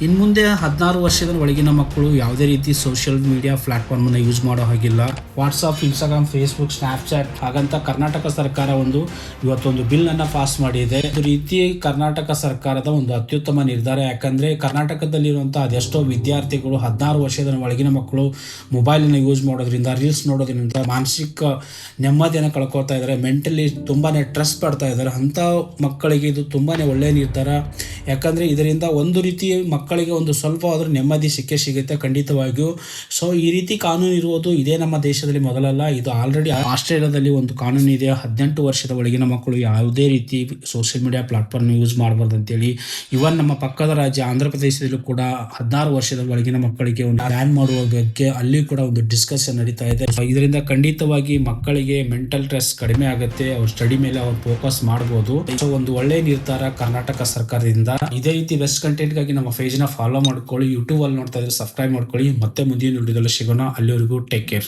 ಇನ್ನು ಮುಂದೆ 16 ವರ್ಷದ ಒಳಗಿನ ಮಕ್ಕಳು ಯಾವುದೇ ರೀತಿ ಸೋಷಿಯಲ್ ಮೀಡಿಯಾ ಪ್ಲಾಟ್ಫಾರ್ಮನ್ನು ಯೂಸ್ ಮಾಡೋ ಹಾಗಿಲ್ಲ. ವಾಟ್ಸಪ್, ಇನ್ಸ್ಟಾಗ್ರಾಮ್, ಫೇಸ್ಬುಕ್, ಸ್ನ್ಯಾಪ್ಚಾಟ್ ಹಾಗಂತ ಕರ್ನಾಟಕ ಸರ್ಕಾರ ಇವತ್ತೊಂದು ಬಿಲ್ ಅನ್ನ ಪಾಸ್ ಮಾಡಿದೆ. ಒಂದು ರೀತಿ ಕರ್ನಾಟಕ ಸರ್ಕಾರದ ಒಂದು ಅತ್ಯುತ್ತಮ ನಿರ್ಧಾರ. ಯಾಕಂದ್ರೆ ಕರ್ನಾಟಕದಲ್ಲಿರುವಂತಹ ಅದೆಷ್ಟೋ ವಿದ್ಯಾರ್ಥಿಗಳು 16 ವರ್ಷದ ಒಳಗಿನ ಮಕ್ಕಳು ಮೊಬೈಲ್ ಅನ್ನು ಯೂಸ್ ಮಾಡೋದ್ರಿಂದ, ರೀಲ್ಸ್ ನೋಡೋದ್ರಿಂದ ಮಾನಸಿಕ ನೆಮ್ಮದಿಯನ್ನು ಕಳ್ಕೊಳ್ತಾ ಇದ್ದಾರೆ. ಮೆಂಟಲಿ ತುಂಬಾನೇ ಸ್ಟ್ರೆಸ್ ಪಡ್ತಾ ಇದ್ದಾರೆ. ಅಂತ ಮಕ್ಕಳಿಗೆ ಇದು ತುಂಬಾನೇ ಒಳ್ಳೆಯ ನಿರ್ಧಾರ. ಯಾಕಂದ್ರೆ ಇದರಿಂದ ಒಂದು ರೀತಿ ಮಕ್ಕಳಿಗೆ ಒಂದು ಸ್ವಲ್ಪ ಆದ್ರೂ ನೆಮ್ಮದಿ ಸಿಗುತ್ತೆ ಖಂಡಿತವಾಗಿಯೂ. ಸೊ ಈ ರೀತಿ ಕಾನೂನು ಇರುವುದು ಇದೇ ನಮ್ಮ ದೇಶದಲ್ಲಿ ಮೊದಲಲ್ಲ. ಇದು ಆಲ್ರೆಡಿ ಆಸ್ಟ್ರೇಲಿಯಾದಲ್ಲಿ ಒಂದು ಕಾನೂನು ಇದೆ. 18 ವರ್ಷದ ಒಳಗಿನ ಮಕ್ಕಳು ಯಾವುದೇ ರೀತಿ ಸೋಷಿಯಲ್ ಮೀಡಿಯಾ ಪ್ಲಾಟ್ಫಾರ್ಮ್ ಯೂಸ್ ಮಾಡಬಾರ್ದು ಅಂತೇಳಿ. ಇವನ್ ನಮ್ಮ ಪಕ್ಕದ ರಾಜ್ಯ ಆಂಧ್ರ ಪ್ರದೇಶದಲ್ಲೂ ಕೂಡ 16 ವರ್ಷದ ಒಳಗಿನ ಮಕ್ಕಳಿಗೆ ಒಂದು ಬ್ಯಾನ್ ಮಾಡುವ ಬಗ್ಗೆ ಅಲ್ಲಿ ಕೂಡ ಒಂದು ಡಿಸ್ಕಷನ್ ನಡೀತಾ ಇದೆ. ಇದರಿಂದ ಖಂಡಿತವಾಗಿ ಮಕ್ಕಳಿಗೆ ಮೆಂಟಲ್ ಸ್ಟ್ರೆಸ್ ಕಡಿಮೆ ಆಗುತ್ತೆ. ಅವ್ರ ಸ್ಟಡಿ ಮೇಲೆ ಅವ್ರು ಫೋಕಸ್ ಮಾಡಬಹುದು. ಸೊ ಒಂದು ಒಳ್ಳೆ ನಿರ್ಧಾರ ಕರ್ನಾಟಕ ಸರ್ಕಾರದಿಂದ. ಇದೇ ರೀತಿ ಬೆಸ್ಟ್ ಕಂಟೆಂಟ್ ಗಾಗಿ ನಮ್ಮ ಪೇಜ್ ನ ಫಾಲೋ ಮಾಡ್ಕೊಳ್ಳಿ. ಯೂಟ್ಯೂಬ್ ಅಲ್ಲಿ ನೋಡ್ತಾ ಇದ್ರೆ ಸಬ್ಸ್ಕ್ರೈಬ್ ಮಾಡ್ಕೊಳ್ಳಿ. ಮತ್ತೆ ಮುಂದಿನ ವಿಡಿಯೋದಲ್ಲಿ ಸಿಗೋಣ. ಅಲ್ಲಿವರೆಗೂ ಟೇಕ್ ಕೇರ್.